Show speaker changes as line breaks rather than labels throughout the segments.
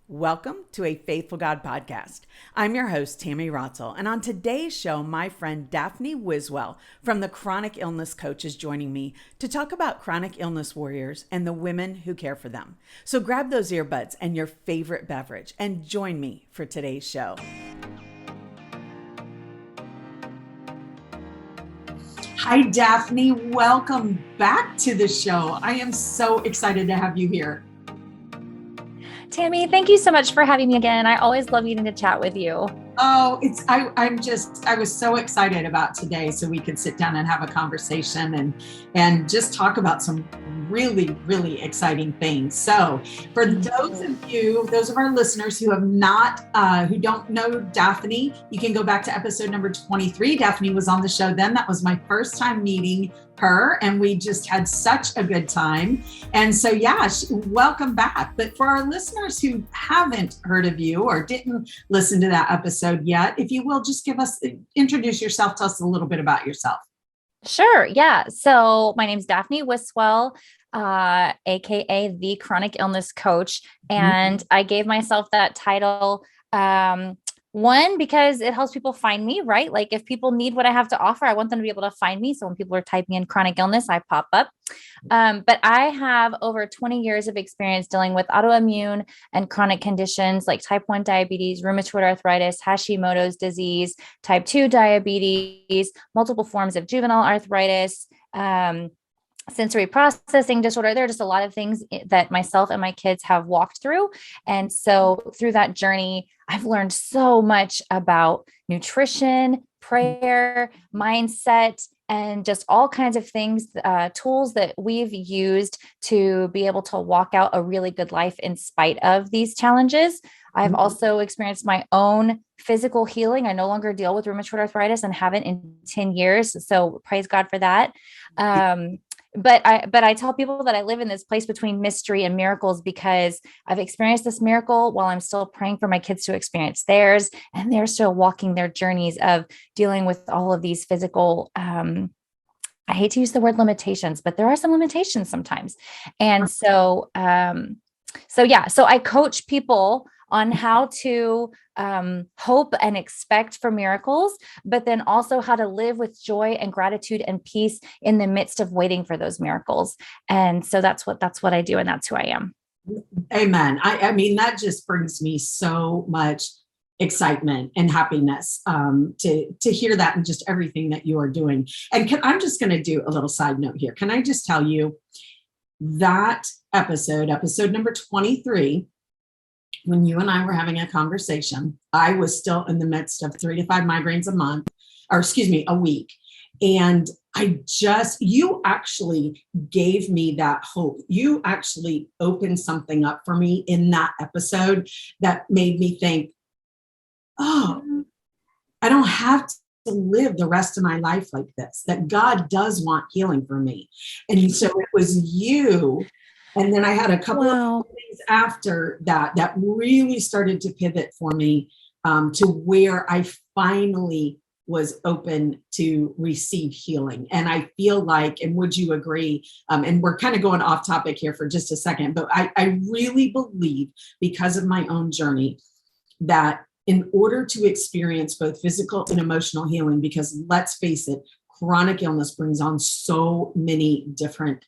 Welcome to a Faithful God podcast. I'm your host, Tammy Rotzel, and on today's show, my friend Dafne Wiswell from the Chronic Illness Coach is joining me to talk about chronic illness warriors and the women who care for them. So grab those earbuds and your favorite beverage and join me for today's show. Hi, Dafne. Welcome back to the show. I am so excited to have you here.
Tammy, thank you so much for having me again. I always love getting to chat with you.
Oh, I was so excited about today so we could sit down and have a conversation and just talk about some really, really exciting things. So for those of our listeners who who don't know Dafne, you can go back to episode number 23. Dafne was on the show then. That was my first time meeting her, and we just had such a good time. And so, welcome back. But for our listeners who haven't heard of you or didn't listen to that episode yet, if you will, just introduce yourself, tell us a little bit about yourself.
Sure. Yeah. So my name's Dafne Wiswell, AKA the Chronic Illness Coach. And I gave myself that title, one, because it helps people find me, right? Like if people need what I have to offer, I want them to be able to find me. So when people are typing in chronic illness, I pop up. But I have over 20 years of experience dealing with autoimmune and chronic conditions like type 1 diabetes, rheumatoid arthritis, Hashimoto's disease, type 2 diabetes, multiple forms of juvenile arthritis, sensory processing disorder. There are just a lot of things that myself and my kids have walked through. And so through that journey, I've learned so much about nutrition, prayer, mindset, and just all kinds of things, tools that we've used to be able to walk out a really good life in spite of these challenges. I've also experienced my own physical healing. I no longer deal with rheumatoid arthritis and haven't in 10 years. So praise God for that. But I tell people that I live in this place between mystery and miracles because I've experienced this miracle while I'm still praying for my kids to experience theirs, and they're still walking their journeys of dealing with all of these physical, I hate to use the word limitations, but there are some limitations sometimes. And so I coach people on how to hope and expect for miracles, but then also how to live with joy and gratitude and peace in the midst of waiting for those miracles. And so that's what I do, and that's who I am.
Amen. I mean, that just brings me so much excitement and happiness to hear that and just everything that you are doing. And I'm just going to do a little side note here. Can I just tell you that episode number 23, when you and I were having a conversation, I was still in the midst of 3 to 5 migraines a week. And you actually gave me that hope. You actually opened something up for me in that episode that made me think, oh, I don't have to live the rest of my life like this, that God does want healing for me. And so it was you. And then I had a couple of things after that really started to pivot for me to where I finally was open to receive healing. And I feel like, and would you agree, and we're kind of going off topic here for just a second, but I really believe, because of my own journey, that in order to experience both physical and emotional healing, because let's face it, chronic illness brings on so many different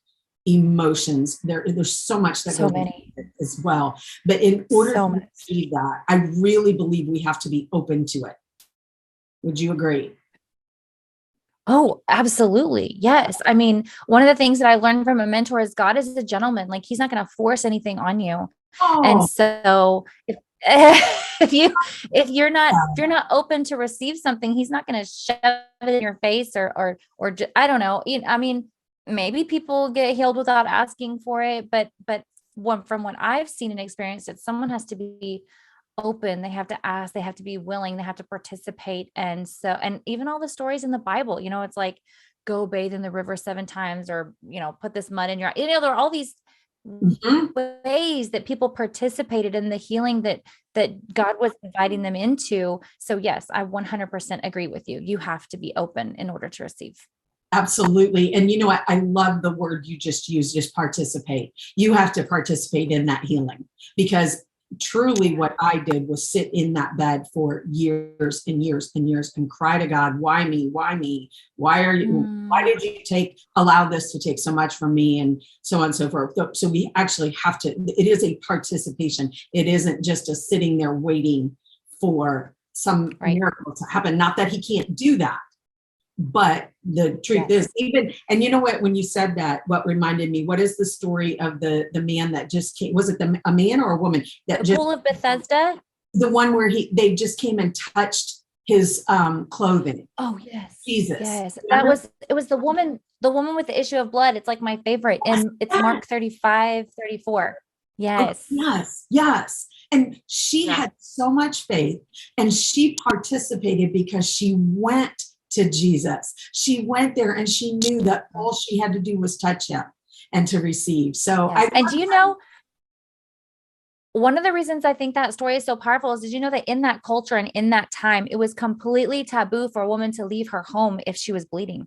emotions. There's so much that goes into it as well. But in order to achieve that, I really believe we have to be open to it. Would you agree?
Oh, absolutely. Yes. I mean, one of the things that I learned from a mentor is God is a gentleman. Like he's not going to force anything on you. Oh. And so if you're not open to receive something, he's not going to shove it in your face or I don't know. I mean, maybe people get healed without asking for it, but from what I've seen and experienced, that someone has to be open. They have to ask, they have to be willing, they have to participate. And even all the stories in the Bible, it's like, go bathe in the river 7 times, or, put this mud in your, there are all these ways that people participated in the healing that God was inviting them into. So yes, I 100% agree with you. You have to be open in order to receive.
Absolutely. And you know what? I love the word you just used, just participate. You have to participate in that healing, because truly what I did was sit in that bed for years and years and years and cry to God, why me? Why me? Why
Mm,
did you allow this to take so much from me, and so on and so forth. So we actually have to, it is a participation. It isn't just a sitting there waiting for some
right.
miracle to happen. Not that he can't do that, but the truth is,
Yes.
even, and you know what, when you said that, what reminded me, what is the story of the man that just came, was it a man or a woman that
The
just,
pool of Bethesda.
the one where they just came and touched his clothing?
Oh, yes.
Jesus,
Yes.
remember?
It was the woman with the issue of blood. It's like my favorite.
Yes,
And it's
yes.
Mark 35, 34.
Oh,
Yes.
yes, yes. And she
Yeah.
had so much faith, and she participated because she went to Jesus. She went there and she knew that all she had to do was touch him and to receive. So
Yes. And do you know, one of the reasons I think that story is so powerful is, did you know that in that culture and in that time, it was completely taboo for a woman to leave her home if she was bleeding?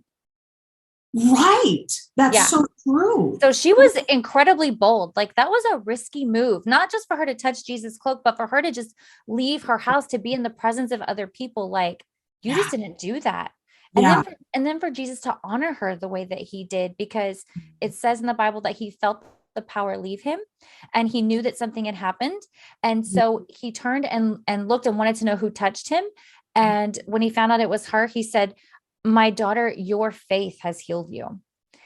right. That's
Yeah.
so true.
So she was incredibly bold. Like, that was a risky move, not just for her to touch Jesus' cloak, but for her to just leave her house to be in the presence of other people. Like, you
Yeah.
just didn't do that.
Yeah.
And then for Jesus to honor her the way that he did, because it says in the Bible that he felt the power leave him and he knew that something had happened. And so he turned and looked and wanted to know who touched him. And when he found out it was her, he said, "My daughter, your faith has healed you."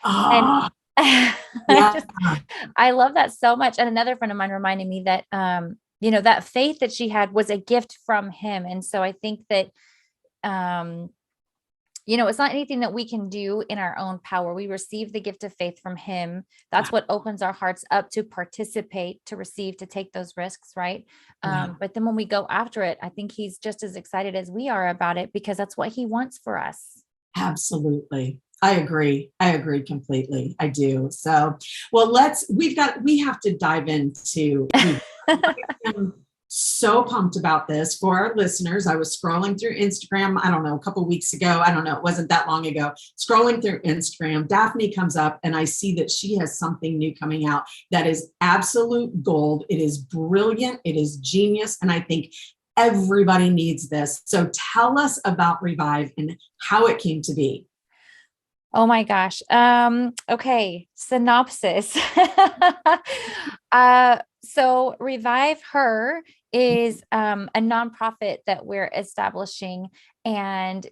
And
Oh,
I
yeah.
just, I love that so much. And another friend of mine reminded me that, that faith that she had was a gift from him. And so I think that, um, it's not anything that we can do in our own power. We receive the gift of faith from him. That's what opens our hearts up to participate, to receive, to take those risks, right?
Yeah.
But then when we go after it, I think he's just as excited as we are about it, because that's what he wants for us.
Absolutely. I agree. I agree completely. I do. So, well, we have to dive into, I am so pumped about this for our listeners. I was scrolling through Instagram, I don't know, a couple weeks ago. I don't know, it wasn't that long ago. Scrolling through Instagram, Daphne comes up and I see that she has something new coming out that is absolute gold. It is brilliant. It is genius. And I think everybody needs this. So tell us about Revive and how it came to be.
Oh my gosh. Okay. Synopsis. So Revive Her is a nonprofit that we're establishing. And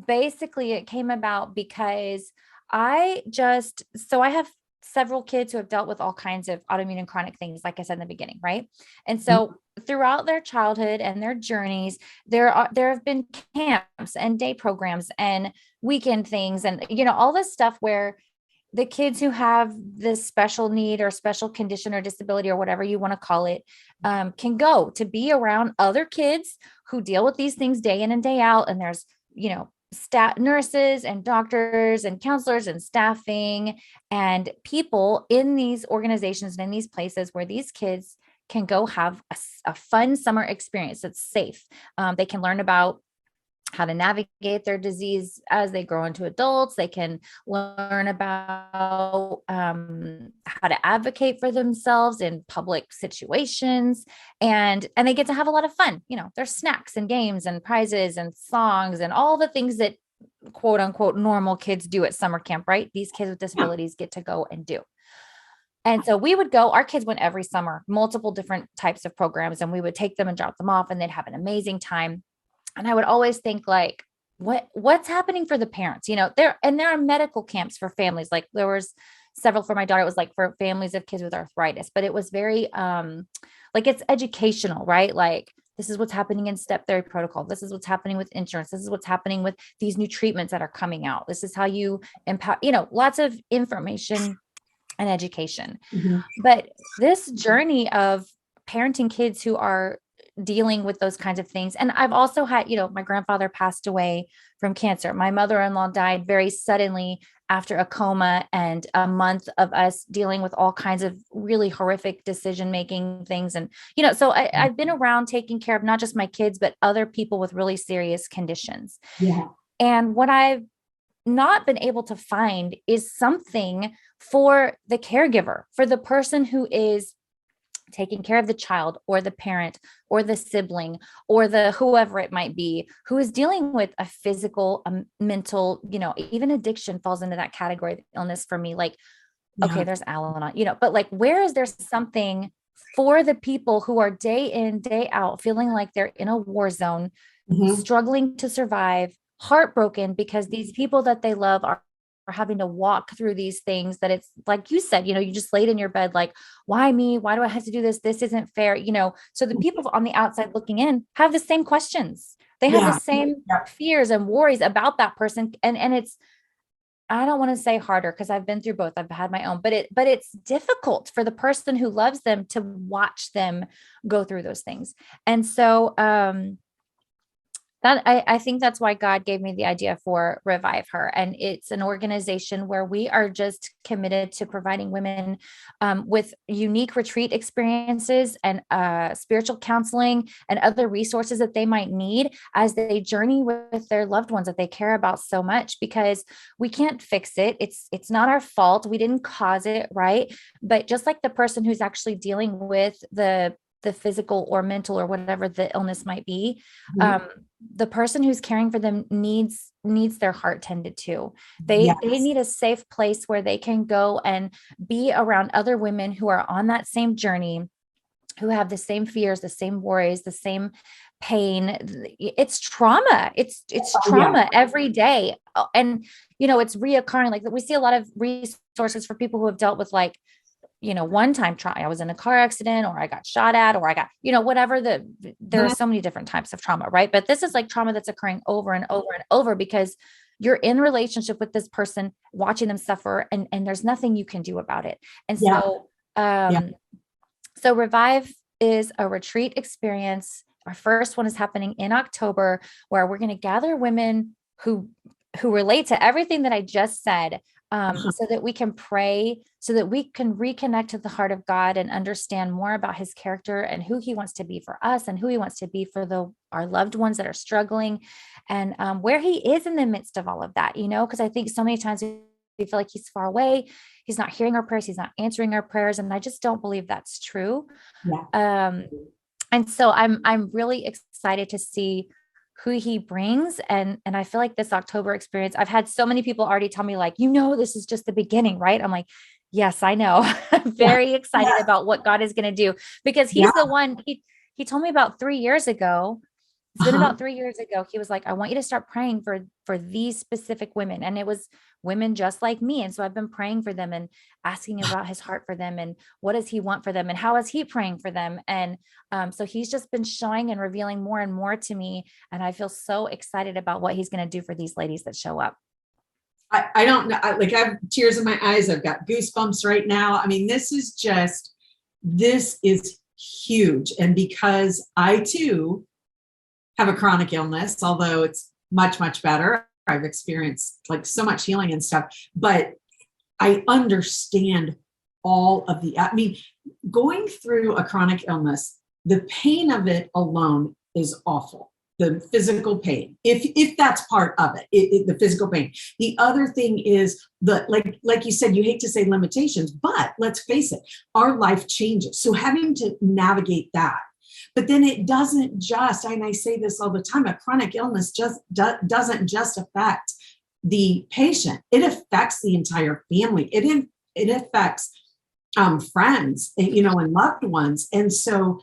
basically it came about because I have several kids who have dealt with all kinds of autoimmune and chronic things, like I said in the beginning, right? And so throughout their childhood and their journeys, there have been camps and day programs and weekend things and all this stuff where the kids who have this special need or special condition or disability or whatever you want to call it, can go to be around other kids who deal with these things day in and day out. And there's staff, nurses and doctors and counselors and staffing and people in these organizations and in these places where these kids can go have a fun summer experience that's safe. They can learn about how to navigate their disease as they grow into adults. They can learn about how to advocate for themselves in public situations, and they get to have a lot of fun. There's snacks and games and prizes and songs and all the things that quote unquote normal kids do at summer camp, right? These kids with disabilities get to go and do. And so we would go, our kids went every summer, multiple different types of programs, and we would take them and drop them off and they'd have an amazing time. And I would always think, like, what's happening for the parents? There are medical camps for families. Like, there was several for my daughter. It was like for families of kids with arthritis, but it was very like, it's educational, right? Like, this is what's happening in step therapy protocol. This is what's happening with insurance. This is what's happening with these new treatments that are coming out. This is how you empower, lots of information and education.
Mhm.
But this journey of parenting kids who are dealing with those kinds of things. And I've also had, my grandfather passed away from cancer. My mother-in-law died very suddenly after a coma and a month of us dealing with all kinds of really horrific decision-making things. And, so I've been around taking care of not just my kids, but other people with really serious conditions.
Yeah.
And what I've not been able to find is something for the caregiver, for the person who is taking care of the child or the parent or the sibling or the whoever it might be who is dealing with a physical, mental, even addiction falls into that category of illness for me. Like, okay, there's Al-Anon, but like, where is there something for the people who are day in, day out, feeling like they're in a war zone, struggling to survive, heartbroken because these people that they love are having to walk through these things that it's like you said, you just laid in your bed, like, why me? Why do I have to do this? This isn't fair. So the people on the outside looking in have the same questions. They have the same fears and worries about that person. And it's, I don't want to say harder because I've been through both. I've had my own, but it's difficult for the person who loves them to watch them go through those things. And so, that I think that's why God gave me the idea for Revive Her. And it's an organization where we are just committed to providing women with unique retreat experiences and spiritual counseling and other resources that they might need as they journey with their loved ones that they care about so much, because we can't fix it. It's not our fault. We didn't cause it, right? But just like the person who's actually dealing with the physical or mental or whatever the illness might be, the person who's caring for them needs their heart tended to. They need a safe place where they can go and be around other women who are on that same journey, who have the same fears, the same worries, the same pain. It's trauma. It's trauma every day. And, it's reoccurring. Like we see a lot of resources for people who have dealt with like, one time trauma, I was in a car accident, or I got shot at, or I got, whatever there are so many different types of trauma, right? But this is like trauma that's occurring over and over and over because you're in relationship with this person, watching them suffer, and there's nothing you can do about it. And so, so Revive is a retreat experience. Our first one is happening in October, where we're going to gather women who relate to everything that I just said, so that we can pray, so that we can reconnect to the heart of God and understand more about his character and who he wants to be for us and who he wants to be for our loved ones that are struggling, and where he is in the midst of all of that, because I think so many times we feel like he's far away. He's not hearing our prayers. He's not answering our prayers. And I just don't believe that's true. And so I'm really excited to see who he brings. And I feel like this October experience, I've had so many people already tell me like, this is just the beginning, right? I'm like, yes, I know. I'm very excited about what God is going to do, because he's the one, he told me about 3 years ago. It's been about 3 years ago. He was like, I want you to start praying for these specific women. And it was women just like me. And so I've been praying for them and asking about his heart for them and what does he want for them and how is he praying for them. And so he's just been showing and revealing more and more to me. And I feel so excited about what he's going to do for these ladies that show up.
I don't know. I have tears in my eyes. I've got goosebumps right now. I mean, this is huge. And because I too have a chronic illness, although it's much, much better. I've experienced like so much healing and stuff, but I understand all of going through a chronic illness, the pain of it alone is awful. The physical pain, if that's part of it, the physical pain. The other thing is like you said, you hate to say limitations, but let's face it, our life changes. So having to navigate that. But then it doesn't just, and I say this all the time, a chronic illness just doesn't just affect the patient. It affects the entire family. It affects friends, and loved ones. And so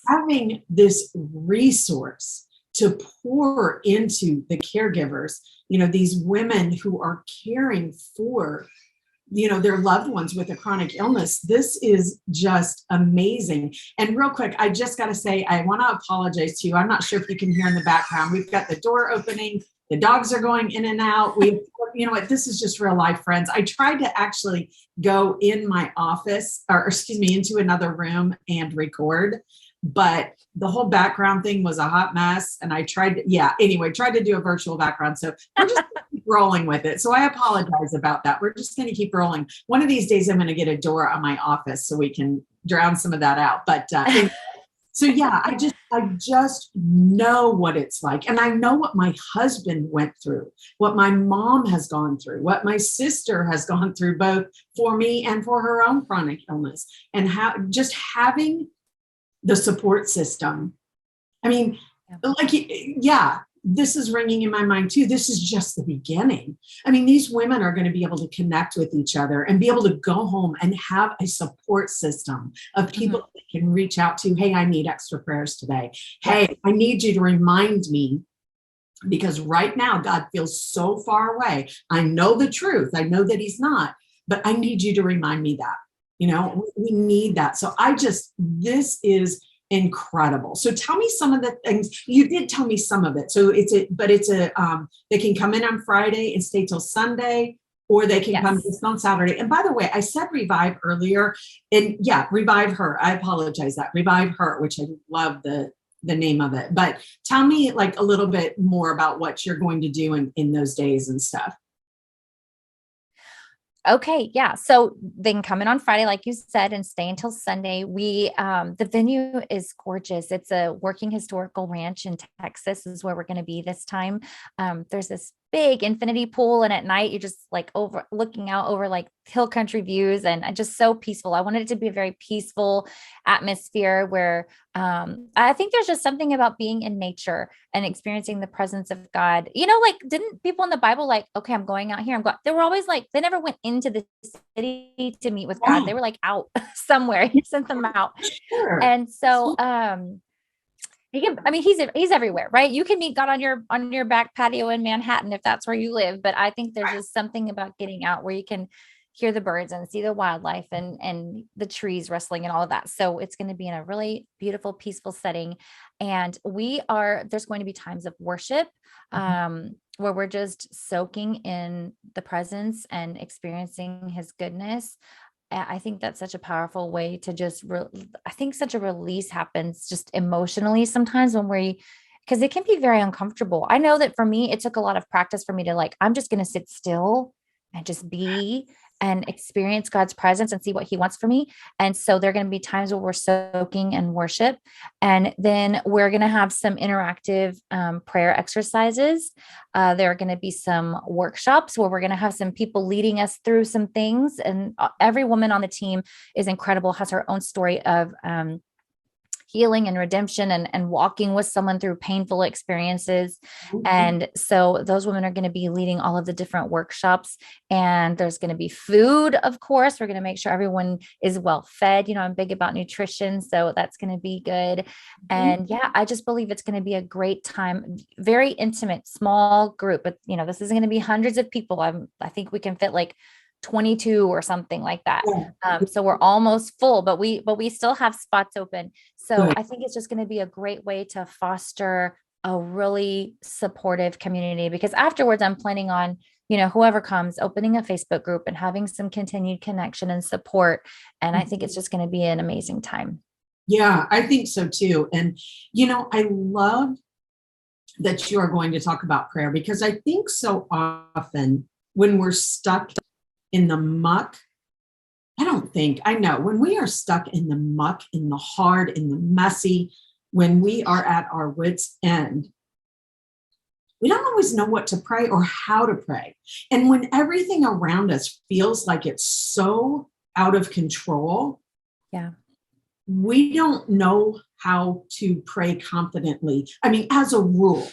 having this resource to pour into the caregivers, these women who are caring for their loved ones with a chronic illness. This is just amazing. And real quick, I just got to say, I want to apologize to you. I'm not sure if you can hear in the background. We've got the door opening. The dogs are going in and out. This is just real life, friends. I tried to actually go in my office into another room and record, but the whole background thing was a hot mess. And I tried to do a virtual background. So we're just keep rolling with it. So I apologize about that. We're just going to keep rolling. One of these days, I'm going to get a door on my office so we can drown some of that out. But So yeah, I just know what it's like. And I know what my husband went through, what my mom has gone through, what my sister has gone through, both for me and for her own chronic illness. And how just having the support system. I mean,
Yeah.
like, yeah, this is ringing in my mind too. This is just the beginning. I mean, these women are going to be able to connect with each other and be able to go home and have a support system of people they can reach out to. Hey, I need extra prayers today. Hey, I need you to remind me, because right now God feels so far away. I know the truth. I know that he's not, but I need you to remind me that, we need that. So this is incredible. So tell me some of the things. You did tell me some of it. So they can come in on Friday and stay till Sunday, or they can come just on Saturday. And by the way, I said Revive earlier, and yeah, Revive Her. I apologize, that Revive Her, which I love the name of it. But tell me like a little bit more about what you're going to do in those days and stuff.
Okay, yeah. So they can come in on Friday, like you said, and stay until Sunday. The venue is gorgeous. It's a working historical ranch in Texas is where we're going to be this time. There's this big infinity pool, and at night you're just like looking out over like hill country views, and just so peaceful. I wanted it to be a very peaceful atmosphere where I think there's just something about being in nature and experiencing the presence of God. Like, didn't people in the Bible like, okay, I'm going out here. They were always like, they never went into the city to meet with God. They were like out somewhere. He sent them out.
Sure.
And so, he's everywhere, right? You can meet God on your back patio in Manhattan if that's where you live. But I think there's just something about getting out where you can hear the birds and see the wildlife and the trees rustling and all of that. So it's going to be in a really beautiful, peaceful setting. And there's going to be times of worship, where we're just soaking in the presence and experiencing his goodness. I think that's such a powerful way to just, I think such a release happens just emotionally sometimes because it can be very uncomfortable. I know that for me, it took a lot of practice for me to I'm just going to sit still and just be and experience God's presence and see what he wants for me. And so there are going to be times where we're soaking in worship. And then we're going to have some interactive prayer exercises. There are going to be some workshops where we're going to have some people leading us through some things. And every woman on the team is incredible, has her own story of healing and redemption and walking with someone through painful experiences. And so those women are going to be leading all of the different workshops, and there's going to be food. Of course, we're going to make sure everyone is well fed. I'm big about nutrition, so that's going to be good. And yeah, I just believe it's going to be a great time, very intimate, small group, but this isn't going to be hundreds of people. I think we can fit like 22 or something like that. So we're almost full, but we still have spots open. So I think it's just going to be a great way to foster a really supportive community, because afterwards I'm planning on, whoever comes, opening a Facebook group and having some continued connection and support. And I think it's just going to be an amazing time.
Yeah, I think so too. And, I love that you are going to talk about prayer, because I think so often when we're stuck in the muck, I know when we are stuck in the muck, in the hard, in the messy, when we are at our wits' end, we don't always know what to pray or how to pray. And when everything around us feels like it's so out of control, we don't know how to pray confidently. I mean, as a rule,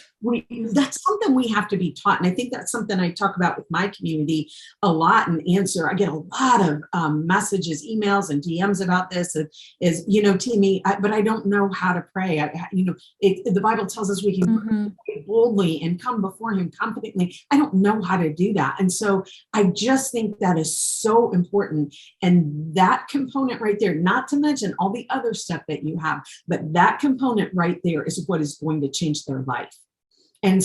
that's something we have to be taught. And I think that's something I talk about with my community a lot and answer. I get a lot of messages, emails, and DMs about this. Timmy, but I don't know how to pray. The Bible tells us we can pray boldly and come before him confidently. I don't know how to do that. And so I just think that is so important. And that component right there, not to mention all the other stuff that you have, but that component right there is what is going to change their life. And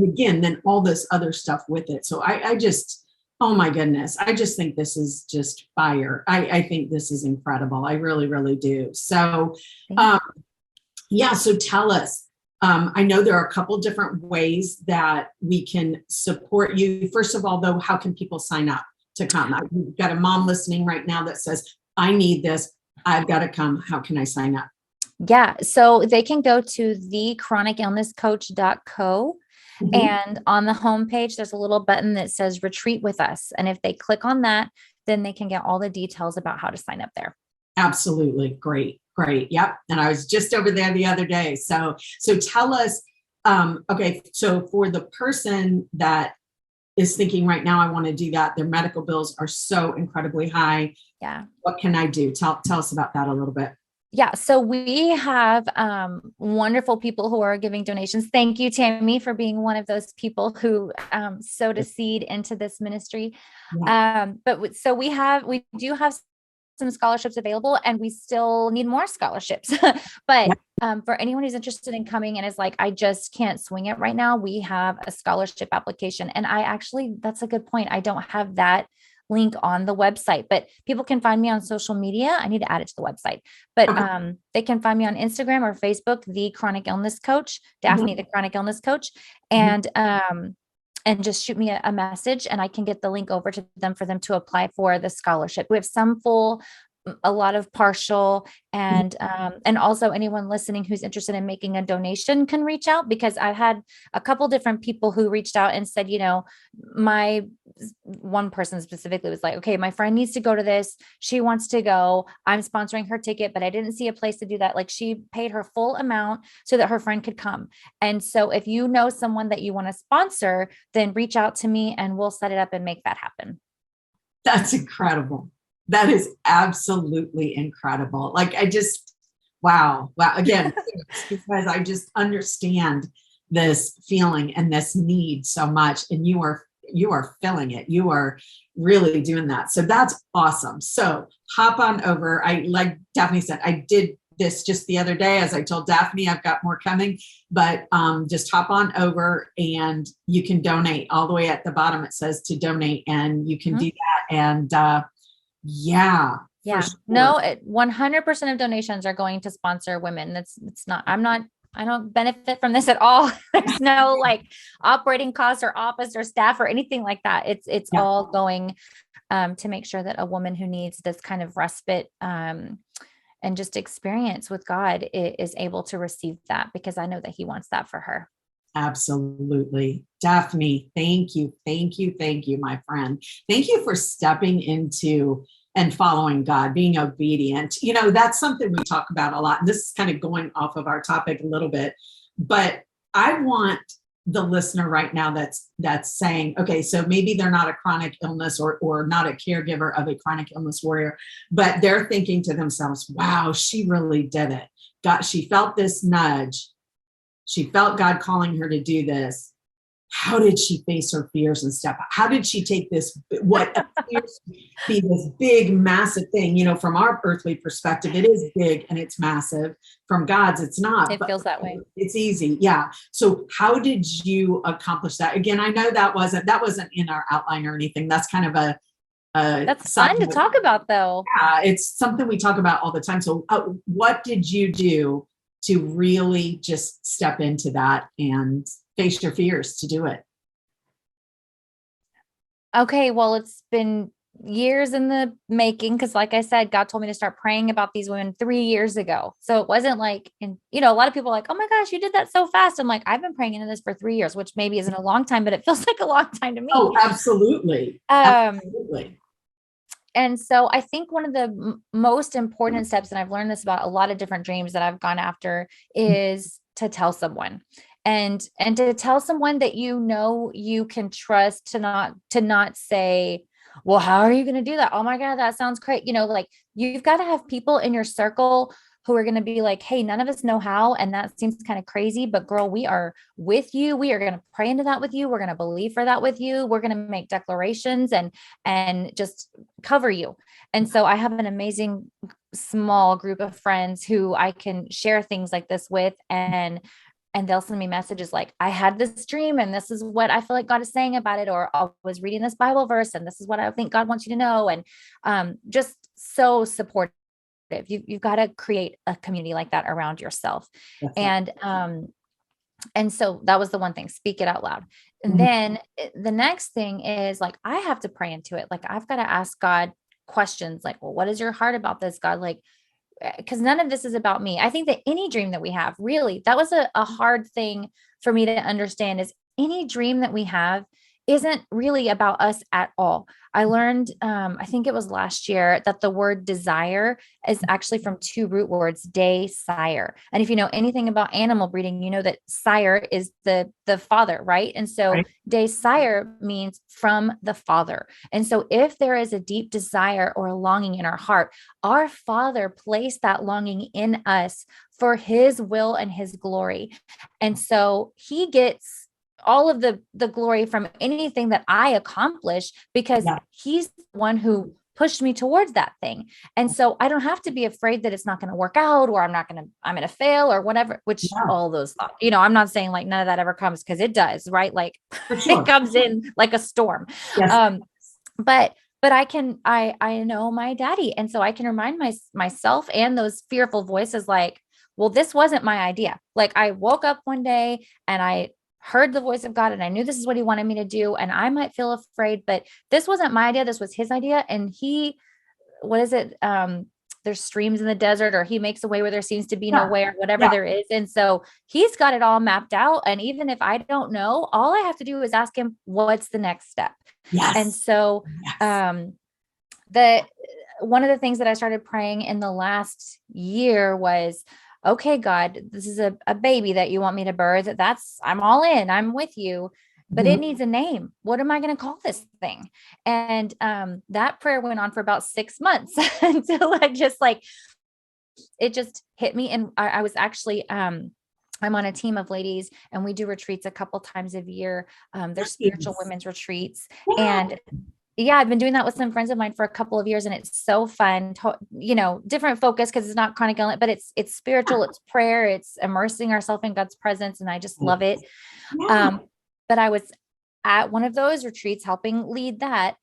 again, then all this other stuff with it. So I just, oh my goodness, I just think this is just fire. I think this is incredible. I really, really do. So, so tell us, I know there are a couple different ways that we can support you. First of all, though, how can people sign up to come? We've got a mom listening right now that says, I need this. I've got to come. How can I sign up?
Yeah. So they can go to thechronicillnesscoach.co.
Mhm.
And on the homepage, there's a little button that says retreat with us. And if they click on that, then they can get all the details about how to sign up there.
Absolutely. Great. Great. Yep. And I was just over there the other day. So tell us, okay, so for the person that is thinking right now, I want to do that, their medical bills are so incredibly high.
Yeah.
What can I do? Tell us about that a little bit.
Yeah. So we have wonderful people who are giving donations. Thank you, Tammy, for being one of those people who sowed a seed into this ministry.
Yeah.
So we do have some scholarships available, and we still need more scholarships. But for anyone who's interested in coming and is like, I just can't swing it right now, we have a scholarship application. And that's a good point. I don't have that link on the website, but people can find me on social media. I need to add it to the website, but
Okay.
they can find me on Instagram or Facebook, the Chronic Illness Coach,
Mhm.
Dafne, the Chronic Illness Coach.
Mhm.
And just shoot me a message, and I can get the link over to them for them to apply for the scholarship. We have some full, a lot of partial,
Mhm.
and also anyone listening who's interested in making a donation can reach out, because I've had a couple different people who reached out and said, my one person specifically was like, okay, my friend needs to go to this. She wants to go. I'm sponsoring her ticket, but I didn't see a place to do that. Like, she paid her full amount so that her friend could come. And so if you know someone that you want to sponsor, then reach out to me and we'll set it up and make that happen.
That's incredible. That is absolutely incredible. Like, wow. Again, because I just understand this feeling and this need so much. And you are filling it. You are really doing that. So that's awesome. So hop on over. Like Dafne said, I did this just the other day. As I told Dafne, I've got more coming, but just hop on over and you can donate. All the way at the bottom it says to donate, and you can do that. And yeah.
Yeah.
Sure.
No, 100% of donations are going to sponsor women. It's not, I don't benefit from this at all. There's no like operating costs or office or staff or anything like that. It's
Yeah.
all going to make sure that a woman who needs this kind of respite and just experience with God is able to receive that, because I know that He wants that for her.
Absolutely. Dafne, thank you. Thank you. Thank you, my friend. Thank you for stepping into and following God, being obedient. That's something we talk about a lot. And this is kind of going off of our topic a little bit, but I want the listener right now that's saying, okay, so maybe they're not a chronic illness or not a caregiver of a chronic illness warrior, but they're thinking to themselves, wow, she really did it. She felt this nudge. She felt God calling her to do this. How did she face her fears and step out? How did she take this, what appears to be this big, massive thing? From our earthly perspective, it is big and it's massive. From God's, it's not.
It feels that way.
It's easy. Yeah. So how did you accomplish that? Again, I know that wasn't in our outline or anything. That's kind of
that's fun to talk about, though.
Yeah, it's something we talk about all the time. So what did you do to really just step into that and face your fears to do it?
Okay, well, it's been years in the making, because like I said, God told me to start praying about these women 3 years ago. So it wasn't like, a lot of people are like, oh my gosh, you did that so fast. I'm like, I've been praying into this for 3 years, which maybe isn't a long time, but it feels like a long time to me.
Oh, absolutely. Absolutely.
And so I think one of the most important steps, and I've learned this about a lot of different dreams that I've gone after, is to tell someone. And to tell someone that you can trust, to not say, well, how are you going to do that? Oh my God, that sounds great. Like, you've got to have people in your circle who are going to be like, hey, none of us know how, and that seems kind of crazy, but girl, we are with you. We are going to pray into that with you. We're going to believe for that with you. We're going to make declarations and just cover you. And so I have an amazing small group of friends who I can share things like this with, and they'll send me messages like, I had this dream and this is what I feel like God is saying about it. Or I was reading this Bible verse and this is what I think God wants you to know. And just so supportive. You've got to create a community like that around yourself.
That's
And so that was the one thing, speak it out loud. And then the next thing is like, I have to pray into it. Like, I've got to ask God questions like, well, what is your heart about this, God? Like, because none of this is about me. I think that any dream that we have, really, that was a hard thing for me to understand, is any dream that we have isn't really about us at all. I learned, I think it was last year, that the word desire is actually from two root words, de sire. And if you know anything about animal breeding, you know that sire is the father, right? And so
Right.
de sire means from the father. And so if there is a deep desire or a longing in our heart, our Father placed that longing in us for his will and his glory. And so he gets all of the glory from anything that I accomplish, because
Yeah.
he's the one who pushed me towards that thing. And so I don't have to be afraid that it's not going to work out, or I'm going to fail or whatever, which
Yeah.
all those thoughts, I'm not saying like none of that ever comes, because it does, right? Like
For sure.
it comes in like a storm.
Yes.
But I know my daddy. And so I can remind myself and those fearful voices, like, well, this wasn't my idea. Like I woke up one day and I heard the voice of God and I knew this is what he wanted me to do. And I might feel afraid, but this wasn't my idea. This was his idea. And what is it? There's streams in the desert, or he makes a way where there seems to be no way, or whatever there is. And so he's got it all mapped out. And even if I don't know, all I have to do is ask him, what's the next step?
Yes.
And so, one of the things that I started praying in the last year was, okay, God, this is a baby that you want me to birth. I'm all in, I'm with you, but it needs a name. What am I going to call this thing? And that prayer went on for about 6 months until I just it just hit me. And I was actually, I'm on a team of ladies and we do retreats a couple times a year. They're spiritual women's retreats. And yeah, I've been doing that with some friends of mine for a couple of years, and it's so fun. Different focus, because it's not chronic illness, but it's spiritual, it's prayer, it's immersing ourselves in God's presence, and I just love it.
Yeah.
But I was at one of those retreats helping lead that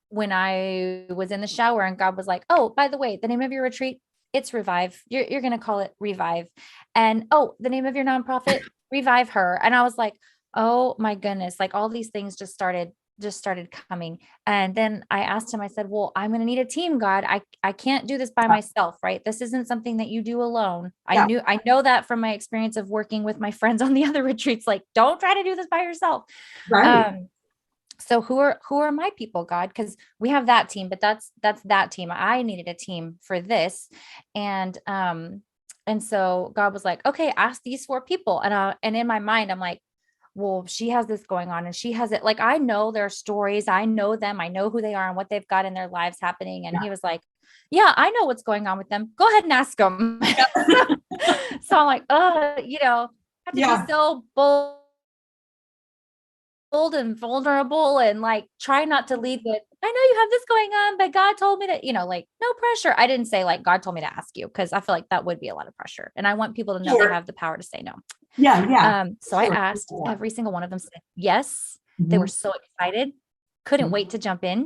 when I was in the shower, and God was like, "Oh, by the way, the name of your retreat, it's Revive. You're going to call it Revive, and oh, the name of your nonprofit, Revive Her." And I was like, "Oh my goodness!" Like all these things just started coming. And then I asked him, I said, well, I'm going to need a team, God. I can't do this by myself, right? This isn't something that you do alone.
Yeah.
I know that from my experience of working with my friends on the other retreats, like, don't try to do this by yourself.
Right.
So who are my people, God? Because we have that team, but that's that team. I needed a team for this. And so God was like, okay, ask these 4 people. And in my mind, I'm like, well, she has this going on and she has it. Like, I know their stories. I know them. I know who they are and what they've got in their lives happening. And he was like, yeah, I know what's going on with them. Go ahead and ask them. So I'm like, I have to be so bold and vulnerable, and like try not to lead with, I know you have this going on, but God told me that, like, no pressure. I didn't say like, God told me to ask you, because I feel like that would be a lot of pressure. And I want people to know they have the power to say no. So I asked, every single one of them said yes. They were so excited, couldn't wait to jump in.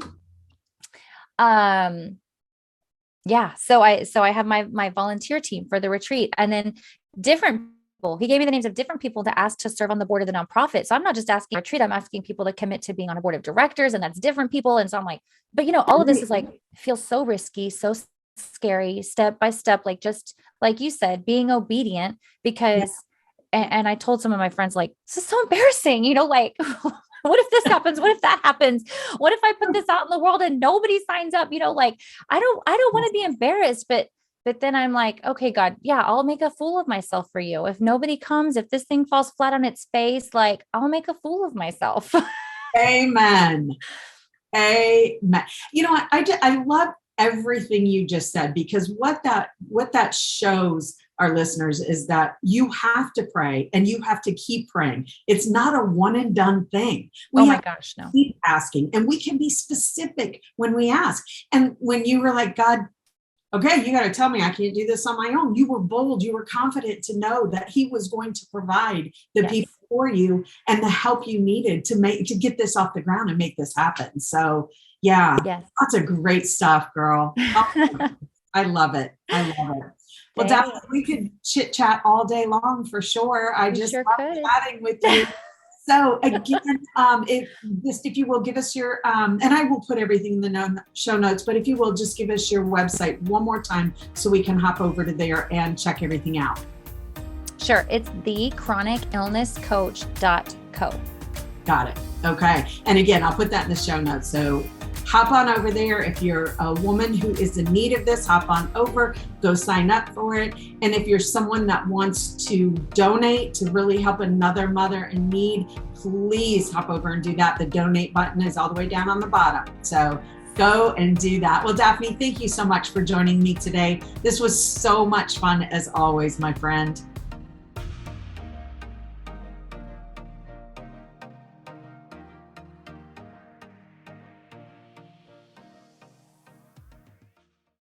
So I have my volunteer team for the retreat, and then different people. He gave me the names of different people to ask to serve on the board of the nonprofit. So I'm not just asking a retreat, I'm asking people to commit to being on a board of directors, and that's different people. And so I'm like, but all of this is like, feels so risky, so scary, step by step, like just like you said, being obedient, because and I told some of my friends, like, this is so embarrassing, like, what if this happens? What if that happens? What if I put this out in the world and nobody signs up? Like, I don't want to be embarrassed, but then I'm like, okay, God, yeah, I'll make a fool of myself for you. If nobody comes, if this thing falls flat on its face, like, I'll make a fool of myself.
Amen. Amen. I love everything you just said, because what that shows our listeners is that you have to pray and you have to keep praying. It's not a one and done thing. We
no.
Keep asking, and we can be specific when we ask. And when you were like, God, okay, you got to tell me I can't do this on my own. You were bold. You were confident to know that he was going to provide the people for you and the help you needed to get this off the ground and make this happen. So that's a great stuff, girl. Oh, I love it. Well, Dafne, we could chit chat all day long for sure. I just love chatting with you. So again, if you will give us your, and I will put everything in the show notes, but if you will just give us your website one more time so we can hop over to there and check everything out.
Sure. It's thechronicillnesscoach.co.
Got it. Okay. And again, I'll put that in the show notes. So hop on over there. If you're a woman who is in need of this, hop on over, go sign up for it. And if you're someone that wants to donate to really help another mother in need, please hop over and do that. The donate button is all the way down on the bottom. So go and do that. Well, Dafne, thank you so much for joining me today. This was so much fun as always, my friend.